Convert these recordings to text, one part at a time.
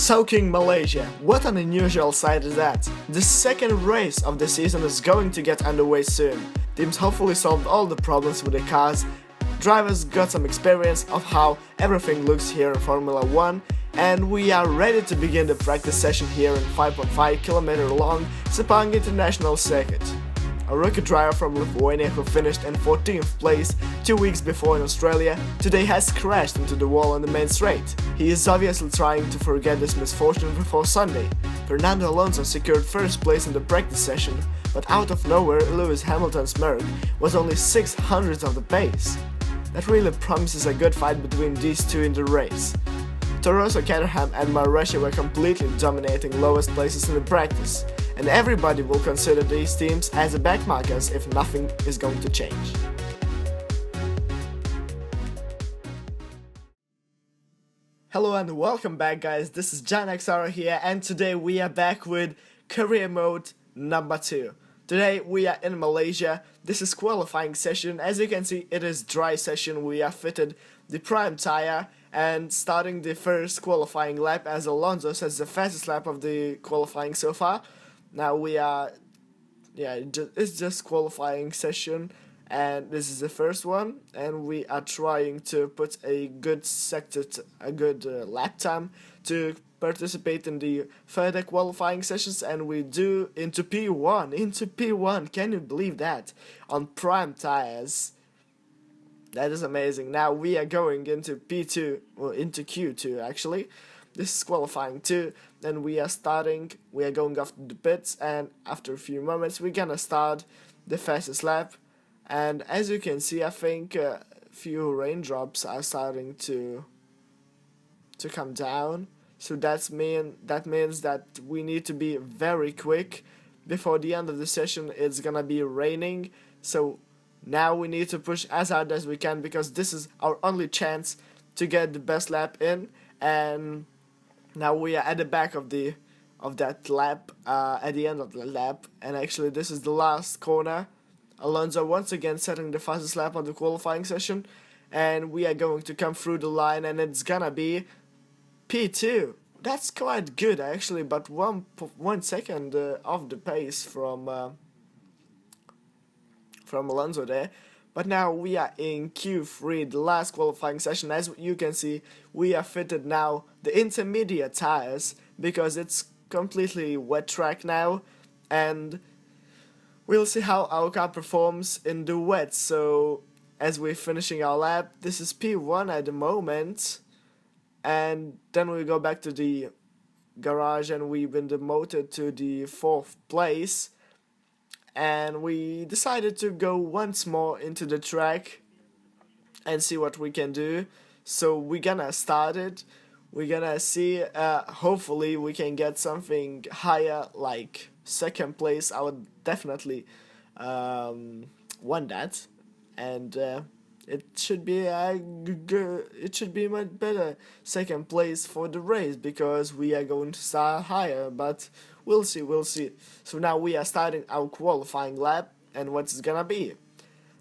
Soaking Malaysia. What an unusual sight is that. The second race of the season is going to get underway soon. Teams hopefully solved all the problems with the cars. Drivers got some experience of how everything looks here in Formula 1, and we are ready to begin the practice session here in 5.5 km long Sepang International Circuit. A rookie driver from Lithuania who finished in 14th place 2 weeks before in Australia today has crashed into the wall on the main straight. He is obviously trying to forget this misfortune before Sunday. Fernando Alonso secured first place in the practice session, but out of nowhere Lewis Hamilton's Merc was only 600th of the pace. That really promises a good fight between these two in the race. Torosso, Caterham and Malaysia were completely dominating lowest places in the practice, and everybody will consider these teams as backmarkers if nothing is going to change. Hello and welcome back, guys. This is John XR here, and today we are back with career mode number 2. Today we are in Malaysia. This is qualifying session. As you can see, it is dry session. We are fitted the prime tire and starting the first qualifying lap as Alonso sets the fastest lap of the qualifying so far. Now we are, it's just qualifying session, and this is the first one, and we are trying to put a good lap time to participate in the further qualifying sessions, and we do into P1, can you believe that, on prime tires. That is amazing. Now we are going into P2, or into Q2 actually. This is qualifying 2, and we are going off the pits, and after a few moments we're gonna start the fastest lap. And as you can see, I think a few raindrops are starting to come down, so that means that we need to be very quick. Before the end of the session it's gonna be raining, so now we need to push as hard as we can, because this is our only chance to get the best lap in. And now we are at the back of that lap, at the end of the lap, and actually this is the last corner. Alonso once again setting the fastest lap on the qualifying session, and we are going to come through the line, and it's gonna be P2. That's quite good actually, but 1 second off the pace from Alonso there. But now we are in Q3, the last qualifying session. As you can see, we are fitted now the intermediate tires, because it's completely wet track now, and we'll see how our car performs in the wet. So as we're finishing our lap, this is P1 at the moment, and then we go back to the garage and we've been demoted to the 4th place. And we decided to go once more into the track and see what we can do. So we're gonna start it. We're gonna see, hopefully we can get something higher, like 2nd place. I would definitely want that, and it should be much better 2nd place for the race, because we are going to start higher, but we'll see. So now we are starting our qualifying lap, and what's it gonna be?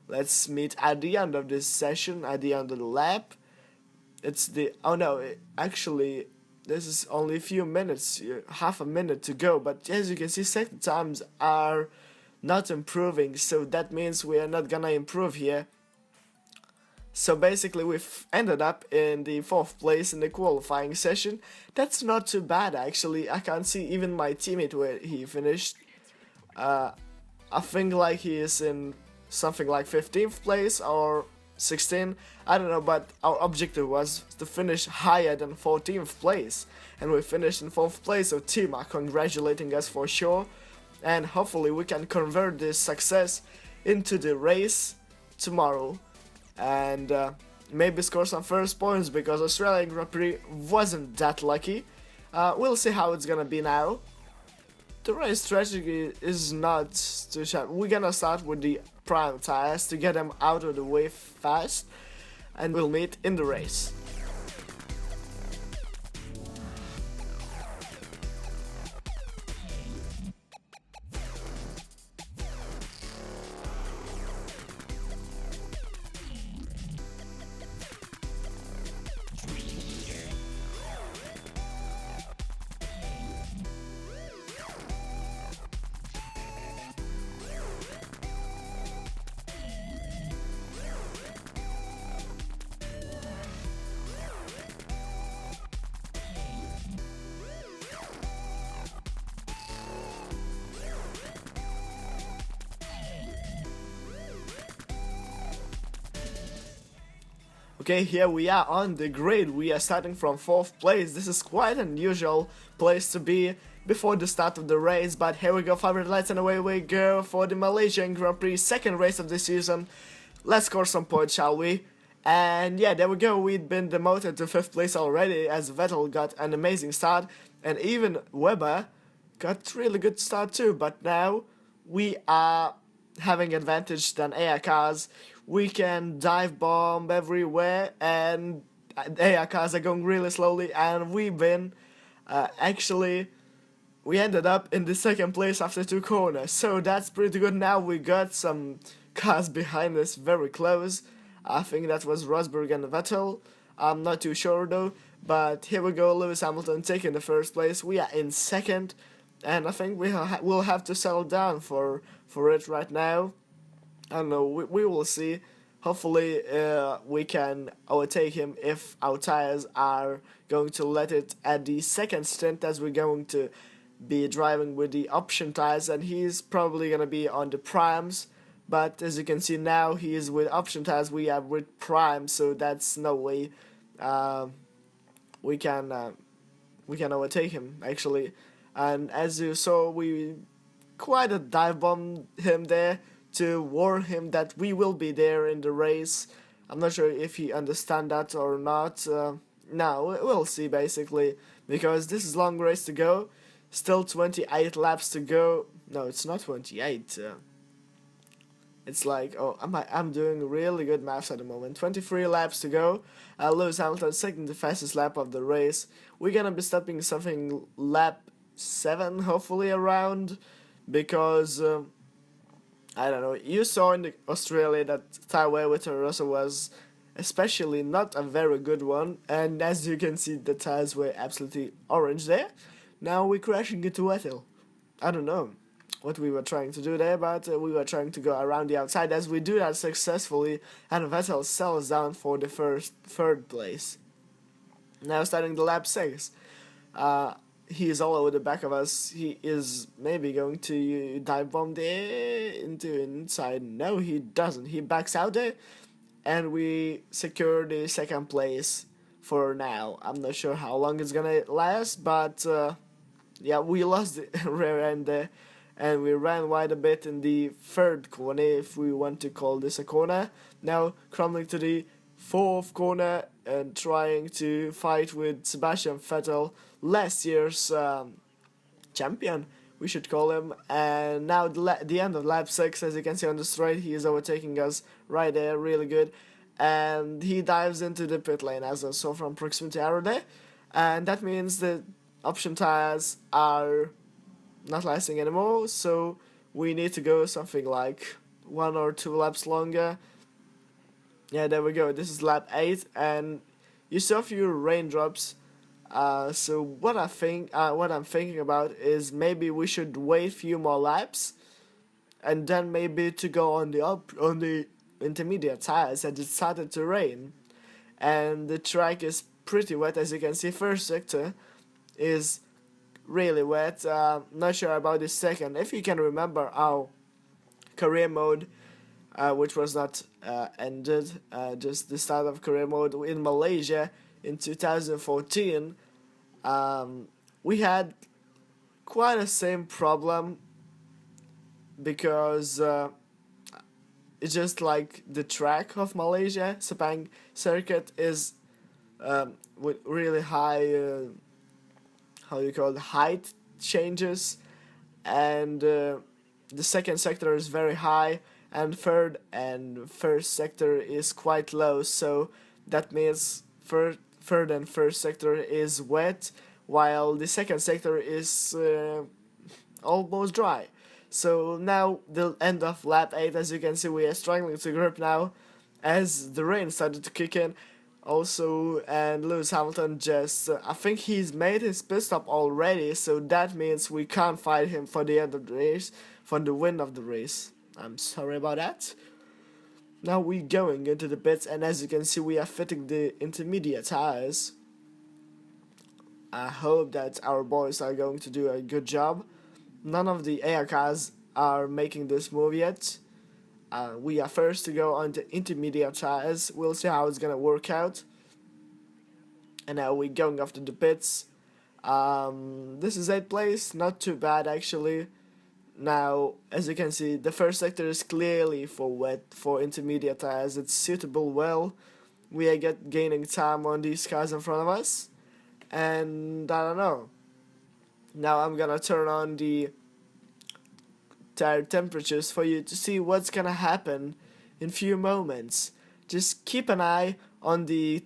Let's meet at the end of this session, at the end of the lap. Actually this is only a few minutes, half a minute to go, but as you can see, second times are not improving, so that means we are not gonna improve here. So basically we've ended up in the 4th place in the qualifying session. That's not too bad actually. I can't see even my teammate where he finished. I think like he is in something like 15th place or 16, I don't know, but our objective was to finish higher than 14th place, and we finished in 4th place, so team are congratulating us for sure, and hopefully we can convert this success into the race tomorrow, and maybe score some first points, because Australian Grand Prix wasn't that lucky. We'll see how it's gonna be now. The race strategy is not too sharp. We're gonna start with the prime tires to get them out of the way fast, and we'll meet in the race. Okay, here we are on the grid. We are starting from 4th place. This is quite an unusual place to be before the start of the race, but here we go, 500 lights, and away we go for the Malaysian Grand Prix, second race of the season. Let's score some points, shall we? And yeah, there we go, we'd been demoted to 5th place already, as Vettel got an amazing start, and even Weber got really good start too, but now we are having advantage than AI cars. We can dive bomb everywhere, and AI cars are going really slowly, and we win. Actually, we ended up in the second place after 2 corners, so that's pretty good. Now we got some cars behind us very close. I think that was Rosberg and Vettel. I'm not too sure though, but here we go, Lewis Hamilton taking the first place. We are in second, and I think we'll have to settle down for it right now. I don't know, we will see. Hopefully we can overtake him if our tires are going to let it at the second stint, as we're going to be driving with the option tires, and he's probably going to be on the primes. But as you can see now, he is with option tires, we are with prime, so that's no way we can overtake him actually. And as you saw, we quite a dive bomb him there to warn him that we will be there in the race. I'm not sure if he understand that or not. Now we'll see basically, because this is long race to go. Still 28 laps to go. No, it's not 28. It's like, oh, I'm doing really good maths at the moment. 23 laps to go. Lewis Hamilton taking the fastest lap of the race. We're gonna be stopping something lap 7, hopefully around, because I don't know. You saw in Australia that tire wear with Rosso was especially not a very good one, and as you can see, the tires were absolutely orange there. Now we're crashing into Vettel. I don't know what we were trying to do there, but we were trying to go around the outside, as we do that successfully, and Vettel settles down for the third place. Now starting the lap 6. He is all over the back of us. He is maybe going to dive bomb there into inside. No, he doesn't. He backs out there, and we secure the second place for now. I'm not sure how long it's gonna last, but yeah, we lost the rear end there, and we ran wide a bit in the third corner, if we want to call this a corner. Now crumbling to the fourth corner and trying to fight with Sebastian Vettel, last year's champion, we should call him. And now the end of lap 6, as you can see on the straight, he is overtaking us right there, really good. And he dives into the pit lane, as I saw from proximity arrow there. And that means the option tires are not lasting anymore, so we need to go something like 1 or 2 laps longer. Yeah, there we go. This is lap 8, and you saw a few raindrops. So what I'm thinking about is maybe we should wait a few more laps, and then maybe to go on the intermediate tires, as it started to rain, and the track is pretty wet, as you can see. First sector is really wet. Not sure about the second. If you can remember our career mode, which was not ended, just the start of career mode in Malaysia in 2014, we had quite the same problem, because it's just like the track of Malaysia, Sepang circuit, is with really high height changes, and the second sector is very high, and third and first sector is quite low, so that means third and first sector is wet, while the second sector is almost dry. So now the end of lap 8, as you can see, we are struggling to grip now, as the rain started to kick in also, and Lewis Hamilton just I think he's made his pit stop already, so that means we can't fight him for the end of the race, for the win of the race. I'm sorry about that. Now we're going into the pits, and as you can see, we are fitting the intermediate tires. I hope that our boys are going to do a good job. None of the AI cars are making this move yet, we are first to go on the intermediate tires. We'll see how it's gonna work out. And now we're going after the pits. This is 8th place, not too bad actually. Now, as you can see, the first sector is clearly for intermediate tires. It's suitable well. We are gaining time on these cars in front of us, and I don't know. Now I'm gonna turn on the tire temperatures for you to see what's gonna happen in few moments. Just keep an eye on the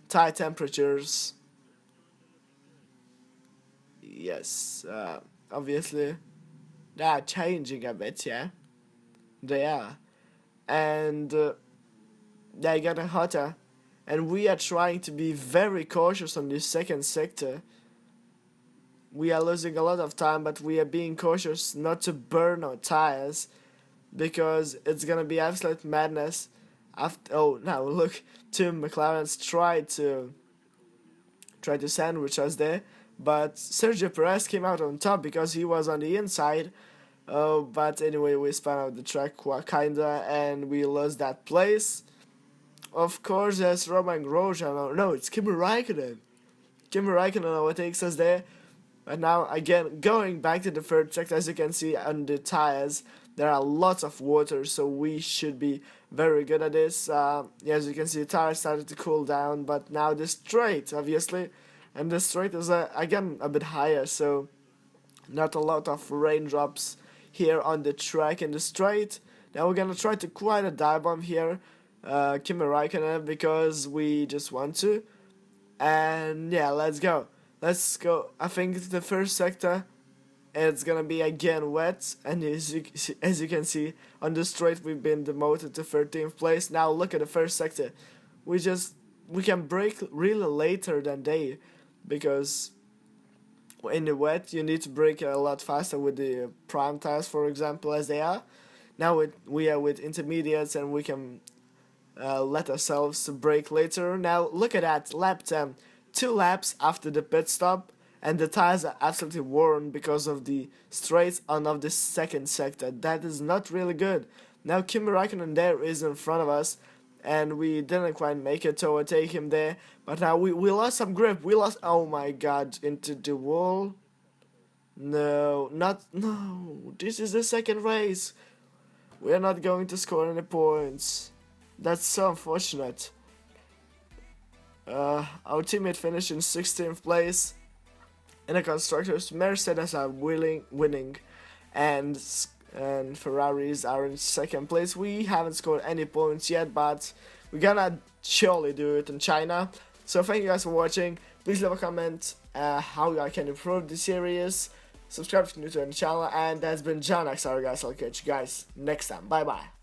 tire temperatures. Yes, obviously they are changing a bit, yeah, they are, and they're getting hotter, and we are trying to be very cautious on this second sector. We are losing a lot of time, but we are being cautious not to burn our tires, because it's gonna be absolute madness. Oh, now look, two McLarens tried to sandwich us there, but Sergio Perez came out on top because he was on the inside. But anyway, we spun out the track kinda, and we lost that place. Of course, there's Roman Grosjean. No, it's Kimi Raikkonen. Kimi Raikkonen overtakes us there. And now, again, going back to the third sector, as you can see on the tires, there are lots of water, so we should be very good at this. As you can see, the tires started to cool down, but now the straight, obviously, and the straight is, again, a bit higher, so not a lot of raindrops here on the track in the straight. Now we're gonna try to quite a dive bomb here, Kimi Raikkonen, because we just want to. And yeah, let's go. I think the first sector, it's gonna be again wet, and as you can see on the straight, we've been demoted to 13th place. Now look at the first sector. We can brake really later than they, because in the wet you need to brake a lot faster with the prime tires, for example, as they are. Now we are with intermediates, and we can let ourselves brake later. Now look at that, lap 10. 2 laps after the pit stop, and the tires are absolutely worn because of the straights on of the second sector. That is not really good. Now Kimi Raikkonen there is in front of us, and we didn't quite make it to overtake him there. But now we lost some grip. Oh my god, into the wall. No. This is the second race. We are not going to score any points. That's so unfortunate. Our teammate finished in 16th place. In the constructors, Mercedes are winning, and Ferraris are in 2nd place. We haven't scored any points yet, but we're gonna surely do it in China. So thank you guys for watching. Please leave a comment how I can improve the series. Subscribe if you're new to the channel, and that's been John XR, guys. I'll catch you guys next time. Bye bye.